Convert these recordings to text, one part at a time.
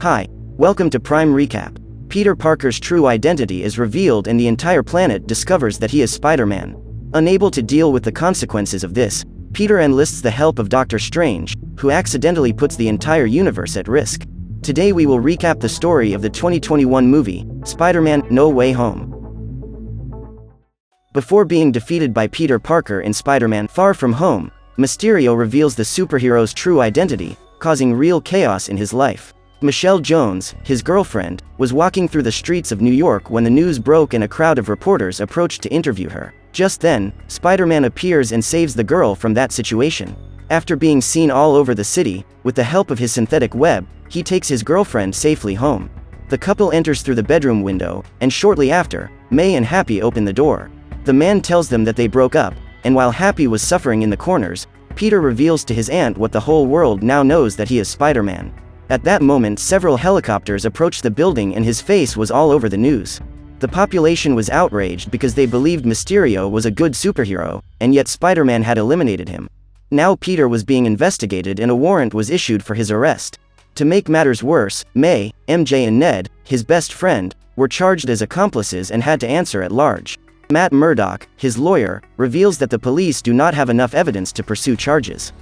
Hi, welcome to Prime Recap. Peter Parker's true identity is revealed and the entire planet discovers that he is Spider-Man. Unable to deal with the consequences of this, Peter enlists the help of Doctor Strange, who accidentally puts the entire universe at risk. Today we will recap the story of the 2021 movie, Spider-Man: No Way Home. Before being defeated by Peter Parker in Spider-Man: Far From Home, Mysterio reveals the superhero's true identity, causing real chaos in his life. Michelle Jones, his girlfriend, was walking through the streets of New York when the news broke and a crowd of reporters approached to interview her. Just then, Spider-Man appears and saves the girl from that situation. After being seen all over the city, with the help of his synthetic web, he takes his girlfriend safely home. The couple enters through the bedroom window, and shortly after, May and Happy open the door. The man tells them that they broke up, and while Happy was suffering in the corners, Peter reveals to his aunt what the whole world now knows, that he is Spider-Man. At that moment several helicopters approached the building and his face was all over the news. The population was outraged because they believed Mysterio was a good superhero, and yet Spider-Man had eliminated him. Now Peter was being investigated and a warrant was issued for his arrest. To make matters worse, May, MJ and Ned, his best friend, were charged as accomplices and had to answer at large. Matt Murdock, his lawyer, reveals that the police do not have enough evidence to pursue charges.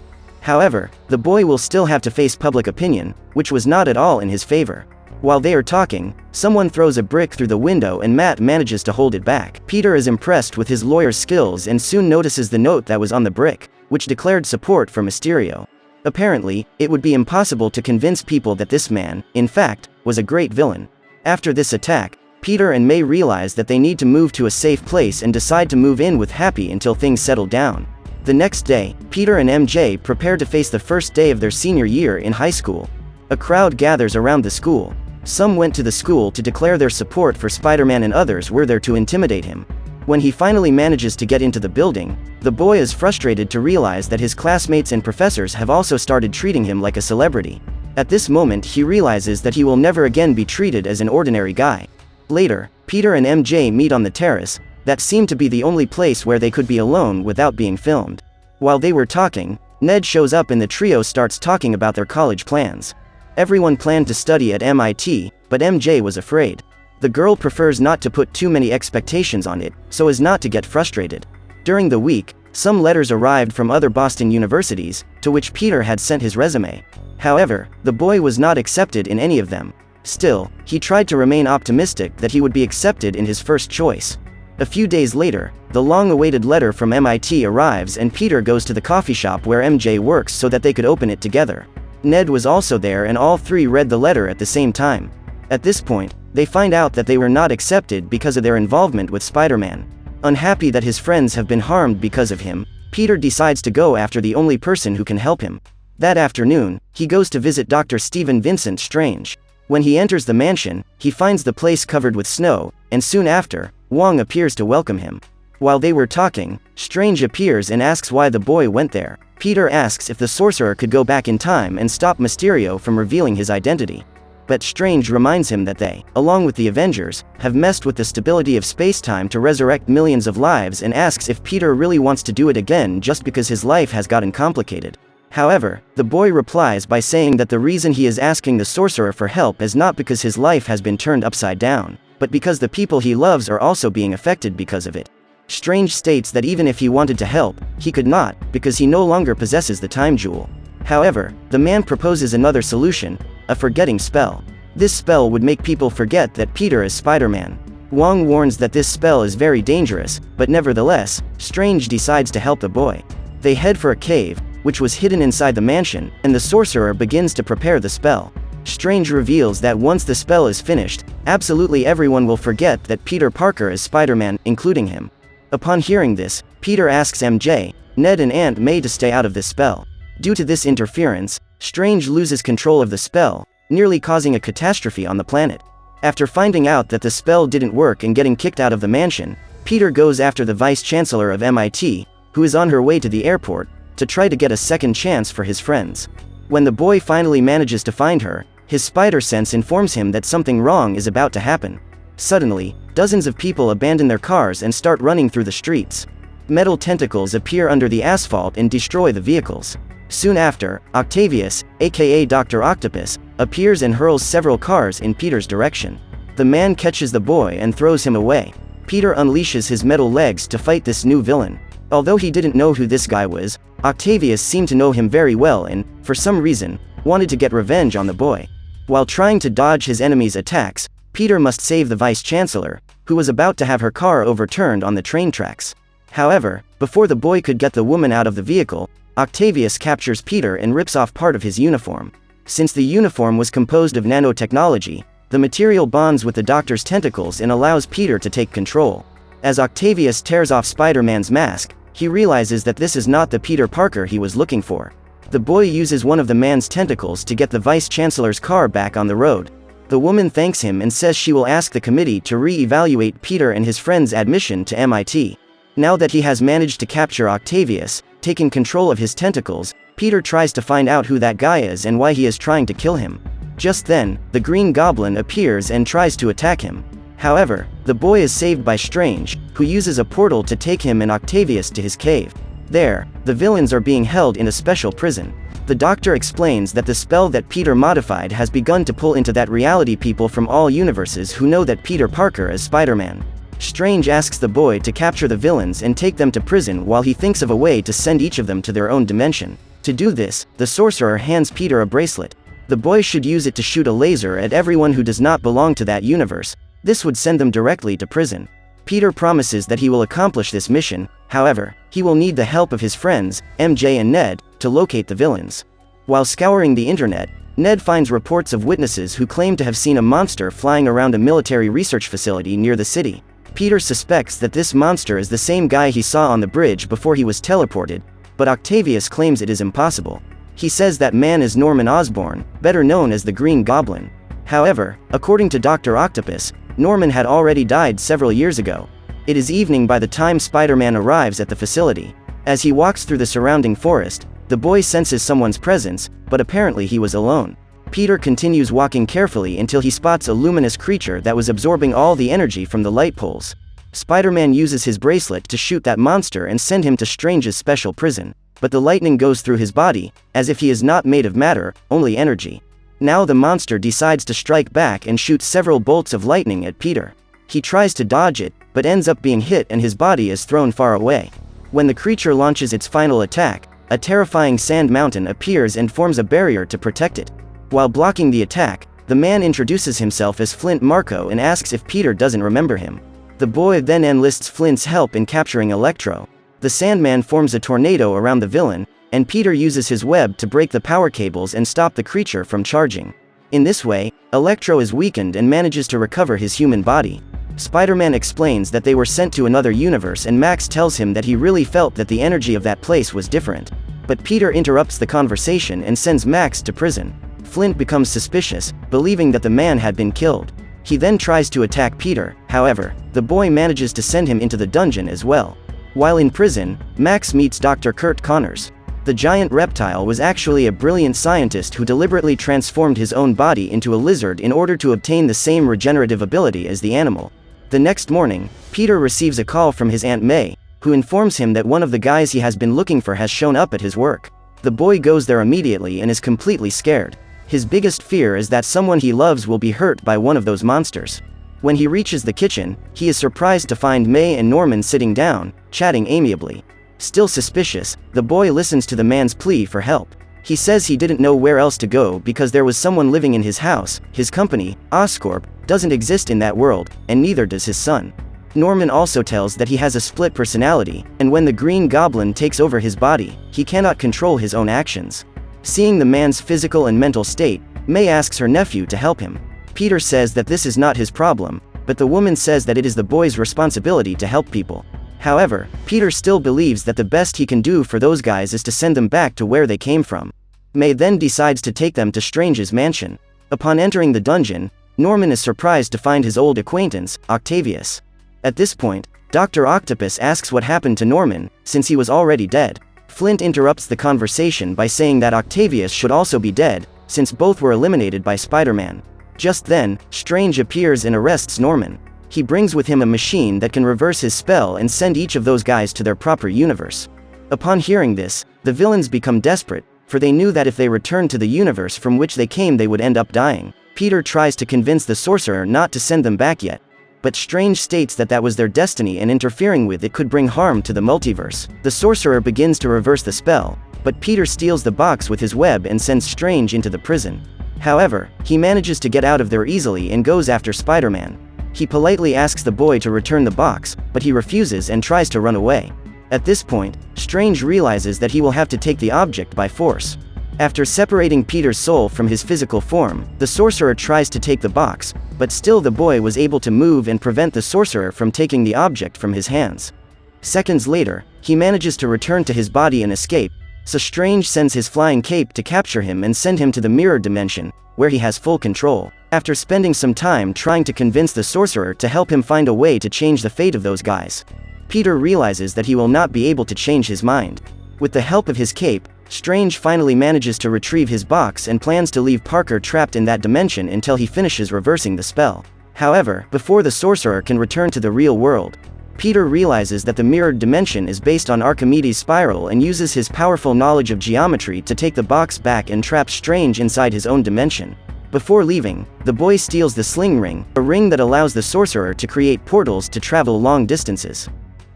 However, the boy will still have to face public opinion, which was not at all in his favor. While they are talking, someone throws a brick through the window and Matt manages to hold it back. Peter is impressed with his lawyer's skills and soon notices the note that was on the brick, which declared support for Mysterio. Apparently, it would be impossible to convince people that this man, in fact, was a great villain. After this attack, Peter and May realize that they need to move to a safe place and decide to move in with Happy until things settle down. The next day, Peter and MJ prepare to face the first day of their senior year in high school. A crowd gathers around the school. Some went to the school to declare their support for Spider-Man and others were there to intimidate him. When he finally manages to get into the building, the boy is frustrated to realize that his classmates and professors have also started treating him like a celebrity. At this moment he realizes that he will never again be treated as an ordinary guy. Later, Peter and MJ meet on the terrace. That seemed to be the only place where they could be alone without being filmed. While they were talking, Ned shows up and the trio starts talking about their college plans. Everyone planned to study at MIT, but MJ was afraid. The girl prefers not to put too many expectations on it, so as not to get frustrated. During the week, some letters arrived from other Boston universities, to which Peter had sent his resume. However, the boy was not accepted in any of them. Still, he tried to remain optimistic that he would be accepted in his first choice. A few days later, the long-awaited letter from MIT arrives and Peter goes to the coffee shop where MJ works so that they could open it together. Ned was also there and all three read the letter at the same time. At this point, they find out that they were not accepted because of their involvement with Spider-Man. Unhappy that his friends have been harmed because of him, Peter decides to go after the only person who can help him. That afternoon, he goes to visit Dr. Stephen Vincent Strange. When he enters the mansion, he finds the place covered with snow, and soon after, Wong appears to welcome him. While they were talking, Strange appears and asks why the boy went there. Peter asks if the sorcerer could go back in time and stop Mysterio from revealing his identity. But Strange reminds him that they, along with the Avengers, have messed with the stability of space-time to resurrect millions of lives and asks if Peter really wants to do it again just because his life has gotten complicated. However, the boy replies by saying that the reason he is asking the sorcerer for help is not because his life has been turned upside down, but because the people he loves are also being affected because of it. Strange states that even if he wanted to help, he could not, because he no longer possesses the time jewel. However, the man proposes another solution, a forgetting spell. This spell would make people forget that Peter is Spider-Man. Wong warns that this spell is very dangerous, but nevertheless, Strange decides to help the boy. They head for a cave, which was hidden inside the mansion, and the sorcerer begins to prepare the spell. Strange reveals that once the spell is finished, absolutely everyone will forget that Peter Parker is Spider-Man, including him. Upon hearing this, Peter asks MJ, Ned and Aunt May to stay out of this spell. Due to this interference, Strange loses control of the spell, nearly causing a catastrophe on the planet. After finding out that the spell didn't work and getting kicked out of the mansion, Peter goes after the Vice-Chancellor of MIT, who is on her way to the airport, to try to get a second chance for his friends. When the boy finally manages to find her, his spider sense informs him that something wrong is about to happen. Suddenly, dozens of people abandon their cars and start running through the streets. Metal tentacles appear under the asphalt and destroy the vehicles. Soon after, Octavius, aka Dr. Octopus, appears and hurls several cars in Peter's direction. The man catches the boy and throws him away. Peter unleashes his metal legs to fight this new villain. Although he didn't know who this guy was, Octavius seemed to know him very well and, for some reason, wanted to get revenge on the boy. While trying to dodge his enemy's attacks, Peter must save the Vice-Chancellor, who was about to have her car overturned on the train tracks. However, before the boy could get the woman out of the vehicle, Octavius captures Peter and rips off part of his uniform. Since the uniform was composed of nanotechnology, the material bonds with the Doctor's tentacles and allows Peter to take control. As Octavius tears off Spider-Man's mask, he realizes that this is not the Peter Parker he was looking for. The boy uses one of the man's tentacles to get the Vice-Chancellor's car back on the road. The woman thanks him and says she will ask the committee to re-evaluate Peter and his friend's admission to MIT. Now that he has managed to capture Octavius, taking control of his tentacles, Peter tries to find out who that guy is and why he is trying to kill him. Just then, the Green Goblin appears and tries to attack him. However, the boy is saved by Strange, who uses a portal to take him and Octavius to his cave. There, the villains are being held in a special prison. The Doctor explains that the spell that Peter modified has begun to pull into that reality people from all universes who know that Peter Parker is Spider-Man. Strange asks the boy to capture the villains and take them to prison while he thinks of a way to send each of them to their own dimension. To do this, the sorcerer hands Peter a bracelet. The boy should use it to shoot a laser at everyone who does not belong to that universe. This would send them directly to prison. Peter promises that he will accomplish this mission. However, he will need the help of his friends, MJ and Ned, to locate the villains. While scouring the internet, Ned finds reports of witnesses who claim to have seen a monster flying around a military research facility near the city. Peter suspects that this monster is the same guy he saw on the bridge before he was teleported, but Octavius claims it is impossible. He says that man is Norman Osborn, better known as the Green Goblin. However, according to Dr. Octopus, Norman had already died several years ago. It is evening by the time Spider-Man arrives at the facility. As he walks through the surrounding forest, the boy senses someone's presence, but apparently he was alone. Peter continues walking carefully until he spots a luminous creature that was absorbing all the energy from the light poles. Spider-Man uses his bracelet to shoot that monster and send him to Strange's special prison, but the lightning goes through his body, as if he is not made of matter, only energy. Now the monster decides to strike back and shoot several bolts of lightning at Peter. He tries to dodge it, but ends up being hit and his body is thrown far away. When the creature launches its final attack, a terrifying sand mountain appears and forms a barrier to protect it. While blocking the attack, the man introduces himself as Flint Marko and asks if Peter doesn't remember him. The boy then enlists Flint's help in capturing Electro. The Sandman forms a tornado around the villain, and Peter uses his web to break the power cables and stop the creature from charging. In this way, Electro is weakened and manages to recover his human body. Spider-Man explains that they were sent to another universe and Max tells him that he really felt that the energy of that place was different. But Peter interrupts the conversation and sends Max to prison. Flint becomes suspicious, believing that the man had been killed. He then tries to attack Peter, however, the boy manages to send him into the dungeon as well. While in prison, Max meets Dr. Kurt Connors. The giant reptile was actually a brilliant scientist who deliberately transformed his own body into a lizard in order to obtain the same regenerative ability as the animal. The next morning, Peter receives a call from his Aunt May, who informs him that one of the guys he has been looking for has shown up at his work. The boy goes there immediately and is completely scared. His biggest fear is that someone he loves will be hurt by one of those monsters. When he reaches the kitchen, he is surprised to find May and Norman sitting down, chatting amiably. Still suspicious, the boy listens to the man's plea for help. He says he didn't know where else to go because there was someone living in his house. His company, Oscorp, doesn't exist in that world, and neither does his son. Norman also tells that he has a split personality, and when the Green Goblin takes over his body, he cannot control his own actions. Seeing the man's physical and mental state, May asks her nephew to help him. Peter says that this is not his problem, but the woman says that it is the boy's responsibility to help people. However, Peter still believes that the best he can do for those guys is to send them back to where they came from. May then decides to take them to Strange's mansion. Upon entering the dungeon, Norman is surprised to find his old acquaintance, Octavius. At this point, Dr. Octopus asks what happened to Norman, since he was already dead. Flint interrupts the conversation by saying that Octavius should also be dead, since both were eliminated by Spider-Man. Just then, Strange appears and arrests Norman. He brings with him a machine that can reverse his spell and send each of those guys to their proper universe. Upon hearing this, the villains become desperate, for they knew that if they returned to the universe from which they came they would end up dying. Peter tries to convince the sorcerer not to send them back yet, but Strange states that that was their destiny and interfering with it could bring harm to the multiverse. The sorcerer begins to reverse the spell, but Peter steals the box with his web and sends Strange into the prison. However, he manages to get out of there easily and goes after Spider-Man. He politely asks the boy to return the box, but he refuses and tries to run away. At this point, Strange realizes that he will have to take the object by force. After separating Peter's soul from his physical form, the sorcerer tries to take the box, but still the boy was able to move and prevent the sorcerer from taking the object from his hands. Seconds later, he manages to return to his body and escape, so Strange sends his flying cape to capture him and send him to the mirror dimension, where he has full control. After spending some time trying to convince the sorcerer to help him find a way to change the fate of those guys, Peter realizes that he will not be able to change his mind. With the help of his cape, Strange finally manages to retrieve his box and plans to leave Parker trapped in that dimension until he finishes reversing the spell. However, before the sorcerer can return to the real world, Peter realizes that the mirrored dimension is based on Archimedes' spiral and uses his powerful knowledge of geometry to take the box back and trap Strange inside his own dimension. Before leaving, the boy steals the sling ring, a ring that allows the sorcerer to create portals to travel long distances.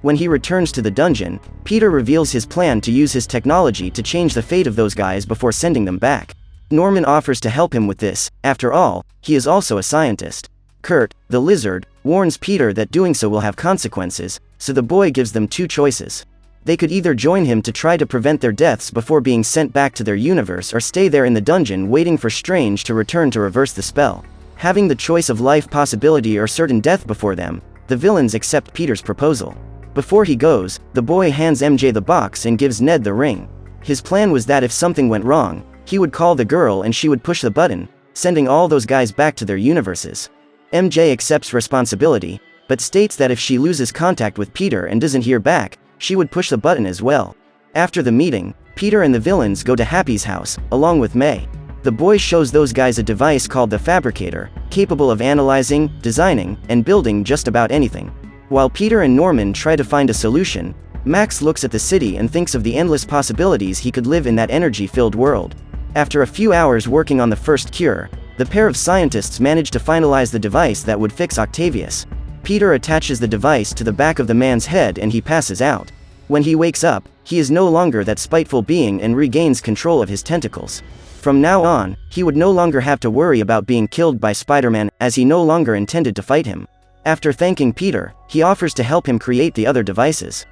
When he returns to the dungeon, Peter reveals his plan to use his technology to change the fate of those guys before sending them back. Norman offers to help him with this. After all, he is also a scientist. Kurt, the lizard, warns Peter that doing so will have consequences, so the boy gives them two choices. They could either join him to try to prevent their deaths before being sent back to their universe or stay there in the dungeon waiting for Strange to return to reverse the spell. Having the choice of life possibility or certain death before them, the villains accept Peter's proposal. Before he goes, the boy hands MJ the box and gives Ned the ring. His plan was that if something went wrong, he would call the girl and she would push the button, sending all those guys back to their universes. MJ accepts responsibility, but states that if she loses contact with Peter and doesn't hear back, she would push the button as well. After the meeting, Peter and the villains go to Happy's house, along with May. The boy shows those guys a device called the Fabricator, capable of analyzing, designing, and building just about anything. While Peter and Norman try to find a solution, Max looks at the city and thinks of the endless possibilities he could live in that energy-filled world. After a few hours working on the first cure, the pair of scientists manage to finalize the device that would fix Octavius. Peter attaches the device to the back of the man's head and he passes out. When he wakes up, he is no longer that spiteful being and regains control of his tentacles. From now on, he would no longer have to worry about being killed by Spider-Man, as he no longer intended to fight him. After thanking Peter, he offers to help him create the other devices.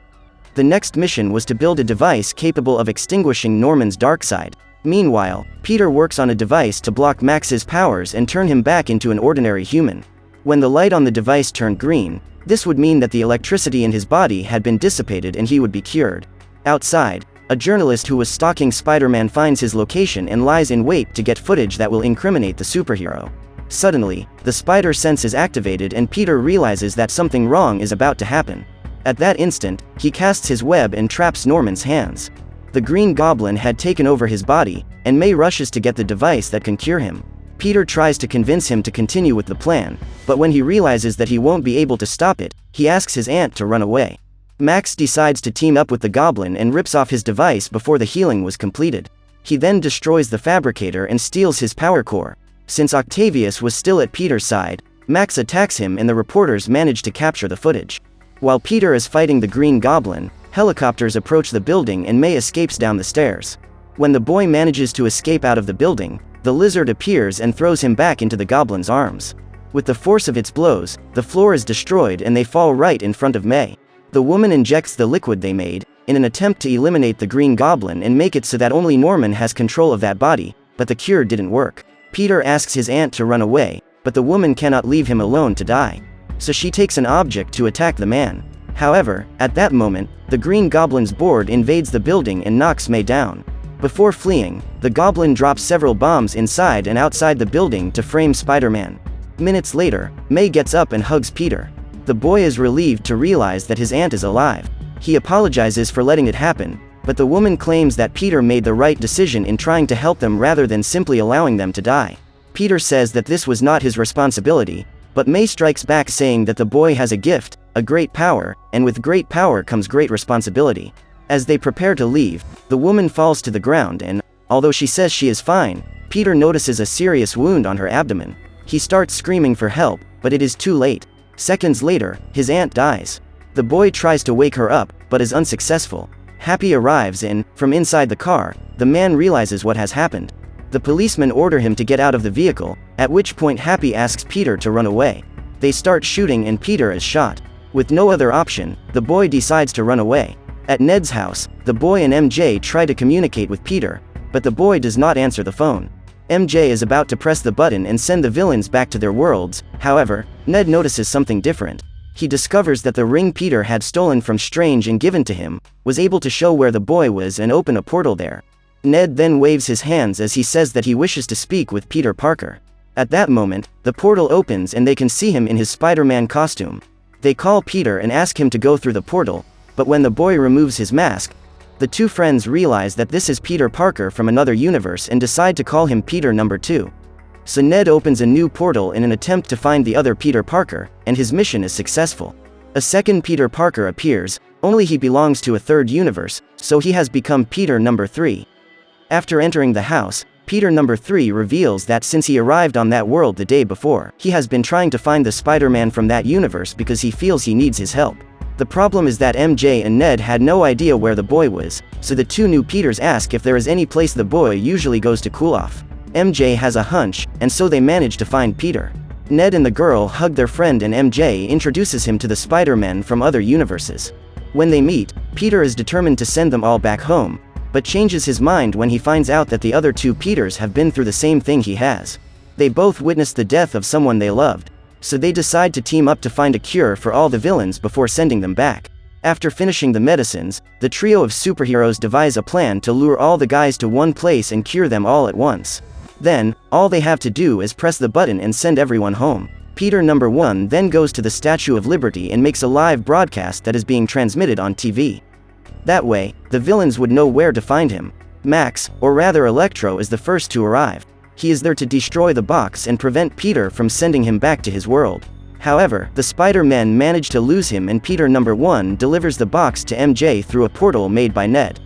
The next mission was to build a device capable of extinguishing Norman's dark side. Meanwhile, Peter works on a device to block Max's powers and turn him back into an ordinary human. When the light on the device turned green, this would mean that the electricity in his body had been dissipated and he would be cured. Outside, a journalist who was stalking Spider-Man finds his location and lies in wait to get footage that will incriminate the superhero. Suddenly, the spider sense is activated and Peter realizes that something wrong is about to happen. At that instant, he casts his web and traps Norman's hands. The Green Goblin had taken over his body, and May rushes to get the device that can cure him. Peter tries to convince him to continue with the plan, but when he realizes that he won't be able to stop it, he asks his aunt to run away. Max decides to team up with the Goblin and rips off his device before the healing was completed. He then destroys the Fabricator and steals his power core. Since Octavius was still at Peter's side, Max attacks him and the reporters manage to capture the footage. While Peter is fighting the Green Goblin, helicopters approach the building and May escapes down the stairs. When the boy manages to escape out of the building, the lizard appears and throws him back into the Goblin's arms. With the force of its blows, the floor is destroyed and they fall right in front of May. The woman injects the liquid they made, in an attempt to eliminate the Green Goblin and make it so that only Norman has control of that body, but the cure didn't work. Peter asks his aunt to run away, but the woman cannot leave him alone to die. So she takes an object to attack the man. However, at that moment, the Green Goblin's board invades the building and knocks May down. Before fleeing, the Goblin drops several bombs inside and outside the building to frame Spider-Man. Minutes later, May gets up and hugs Peter. The boy is relieved to realize that his aunt is alive. He apologizes for letting it happen, but the woman claims that Peter made the right decision in trying to help them rather than simply allowing them to die. Peter says that this was not his responsibility, but May strikes back saying that the boy has a gift, a great power, and with great power comes great responsibility. As they prepare to leave, the woman falls to the ground and, Although she says she is fine, Peter notices a serious wound on her abdomen. He starts screaming for help, but it is too late. Seconds later, his aunt dies. The boy tries to wake her up, but is unsuccessful. Happy arrives and, from inside the car, the man realizes what has happened. The policemen order him to get out of the vehicle, at which point Happy asks Peter to run away. They start shooting and Peter is shot. With no other option, the boy decides to run away. At Ned's house, the boy and MJ try to communicate with Peter, but the boy does not answer the phone. MJ is about to press the button and send the villains back to their worlds. However, Ned notices something different. He discovers that the ring Peter had stolen from Strange and given to him was able to show where the boy was and open a portal there. Ned then waves his hands as he says that he wishes to speak with Peter Parker. At that moment, the portal opens and they can see him in his Spider-Man costume. They call Peter and ask him to go through the portal, but when the boy removes his mask, the two friends realize that this is Peter Parker from another universe and decide to call him Peter number 2. So Ned opens a new portal in an attempt to find the other Peter Parker, and his mission is successful. A second Peter Parker appears, only he belongs to a third universe, so he has become Peter number 3. After entering the house, Peter number 3 reveals that since he arrived on that world the day before, he has been trying to find the Spider-Man from that universe because he feels he needs his help. The problem is that MJ and Ned had no idea where the boy was, so the two new Peters ask if there is any place the boy usually goes to cool off. MJ has a hunch, and so they manage to find Peter. Ned and the girl hug their friend and MJ introduces him to the Spider-Men from other universes. When they meet, Peter is determined to send them all back home, but changes his mind when he finds out that the other two Peters have been through the same thing he has. They both witnessed the death of someone they loved, so they decide to team up to find a cure for all the villains before sending them back. After finishing the medicines, the trio of superheroes devise a plan to lure all the guys to one place and cure them all at once. Then, all they have to do is press the button and send everyone home. Peter number 1 then goes to the Statue of Liberty and makes a live broadcast that is being transmitted on TV. That way, the villains would know where to find him. Max, or rather Electro, is the first to arrive. He is there to destroy the box and prevent Peter from sending him back to his world. However, the Spider-Men manage to lose him and Peter number 1 delivers the box to MJ through a portal made by Ned.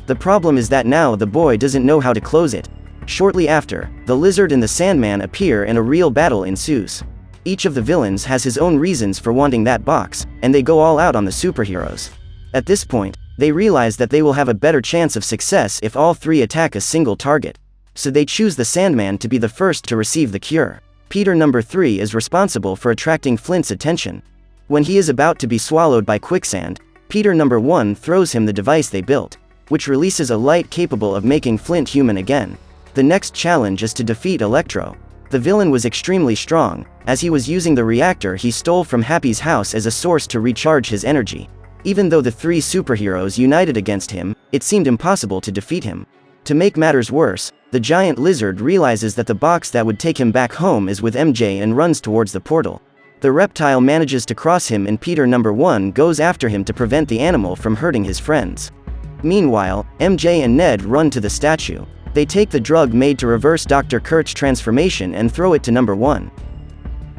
The problem is that now the boy doesn't know how to close it. Shortly after, the Lizard and the Sandman appear and a real battle ensues. Each of the villains has his own reasons for wanting that box, and they go all out on the superheroes. At this point, they realize that they will have a better chance of success if all three attack a single target. So they choose the Sandman to be the first to receive the cure. Peter number 3 is responsible for attracting Flint's attention. When he is about to be swallowed by quicksand, Peter number 1 throws him the device they built, which releases a light capable of making Flint human again. The next challenge is to defeat Electro. The villain was extremely strong, as he was using the reactor he stole from Happy's house as a source to recharge his energy. Even though the three superheroes united against him, it seemed impossible to defeat him. To make matters worse, the giant lizard realizes that the box that would take him back home is with MJ and runs towards the portal. The reptile manages to cross him and Peter number 1 goes after him to prevent the animal from hurting his friends. Meanwhile, MJ and Ned run to the statue. They take the drug made to reverse Dr. Kurt's transformation and throw it to number 1.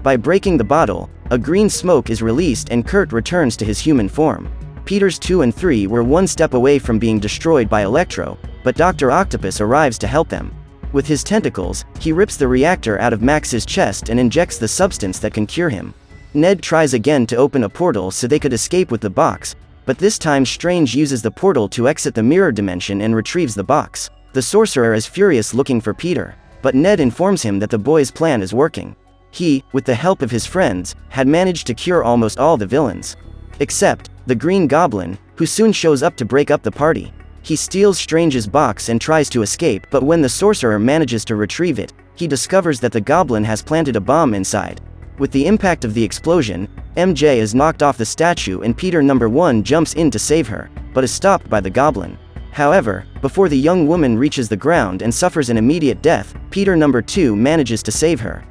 By breaking the bottle, a green smoke is released and Kurt returns to his human form. Peters 2 and 3 were one step away from being destroyed by Electro, but Dr. Octopus arrives to help them. With his tentacles, he rips the reactor out of Max's chest and injects the substance that can cure him. Ned tries again to open a portal so they could escape with the box, but this time Strange uses the portal to exit the mirror dimension and retrieves the box. The sorcerer is furious looking for Peter, but Ned informs him that the boy's plan is working. He, with the help of his friends, had managed to cure almost all the villains. Except the Green Goblin, who soon shows up to break up the party. He steals Strange's box and tries to escape, but when the sorcerer manages to retrieve it, he discovers that the goblin has planted a bomb inside. With the impact of the explosion, MJ is knocked off the statue and Peter number 1 jumps in to save her, but is stopped by the goblin. However, before the young woman reaches the ground and suffers an immediate death, Peter number 2 manages to save her.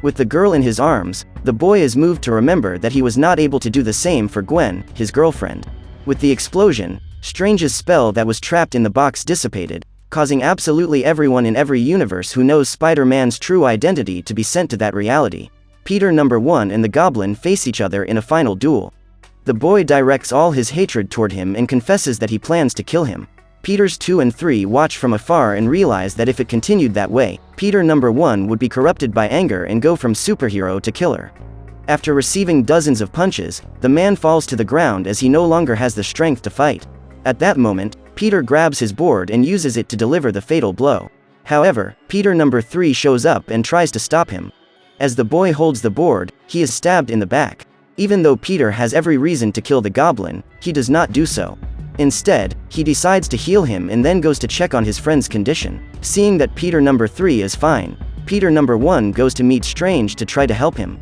With the girl in his arms, the boy is moved to remember that he was not able to do the same for Gwen, his girlfriend. With the explosion, Strange's spell that was trapped in the box dissipated, causing absolutely everyone in every universe who knows Spider-Man's true identity to be sent to that reality. Peter number 1 and the Goblin face each other in a final duel. The boy directs all his hatred toward him and confesses that he plans to kill him. Peters 2 and 3 watch from afar and realize that if it continued that way, Peter number 1 would be corrupted by anger and go from superhero to killer. After receiving dozens of punches, the man falls to the ground as he no longer has the strength to fight. At that moment, Peter grabs his board and uses it to deliver the fatal blow. However, Peter number 3 shows up and tries to stop him. As the boy holds the board, he is stabbed in the back. Even though Peter has every reason to kill the goblin, he does not do so. Instead, he decides to heal him and then goes to check on his friend's condition. Seeing that Peter number 3 is fine, Peter number 1 goes to meet Strange to try to help him.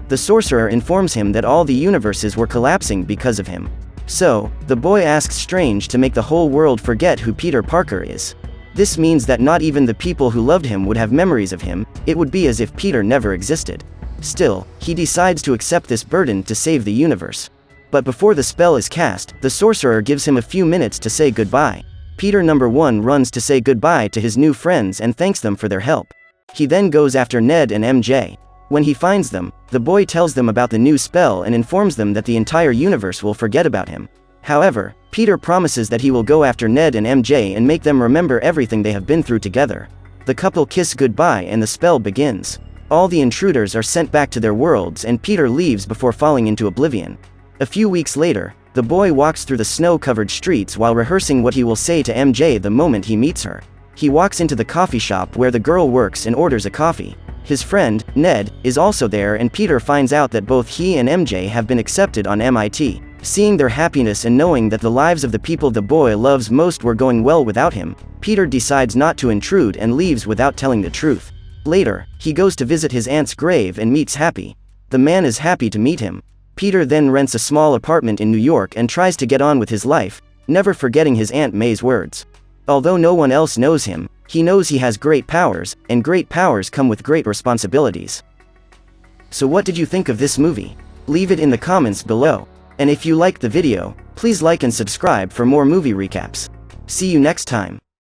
The sorcerer informs him that all the universes were collapsing because of him. So, the boy asks Strange to make the whole world forget who Peter Parker is. This means that not even the people who loved him would have memories of him. It would be as if Peter never existed. Still, he decides to accept this burden to save the universe. But before the spell is cast, the sorcerer gives him a few minutes to say goodbye. Peter number 1 runs to say goodbye to his new friends and thanks them for their help. He then goes after Ned and MJ. When he finds them, the boy tells them about the new spell and informs them that the entire universe will forget about him. However, Peter promises that he will go after Ned and MJ and make them remember everything they have been through together. The couple kiss goodbye and the spell begins. All the intruders are sent back to their worlds and Peter leaves before falling into oblivion. A few weeks later, the boy walks through the snow-covered streets while rehearsing what he will say to MJ the moment he meets her. He walks into the coffee shop where the girl works and orders a coffee. His friend, Ned, is also there and Peter finds out that both he and MJ have been accepted on MIT. Seeing their happiness and knowing that the lives of the people the boy loves most were going well without him, Peter decides not to intrude and leaves without telling the truth. Later, he goes to visit his aunt's grave and meets Happy. The man is happy to meet him. Peter then rents a small apartment in New York and tries to get on with his life, never forgetting his Aunt May's words. Although no one else knows him, he knows he has great powers, and great powers come with great responsibilities. So what did you think of this movie? Leave it in the comments below. And if you liked the video, please like and subscribe for more movie recaps. See you next time.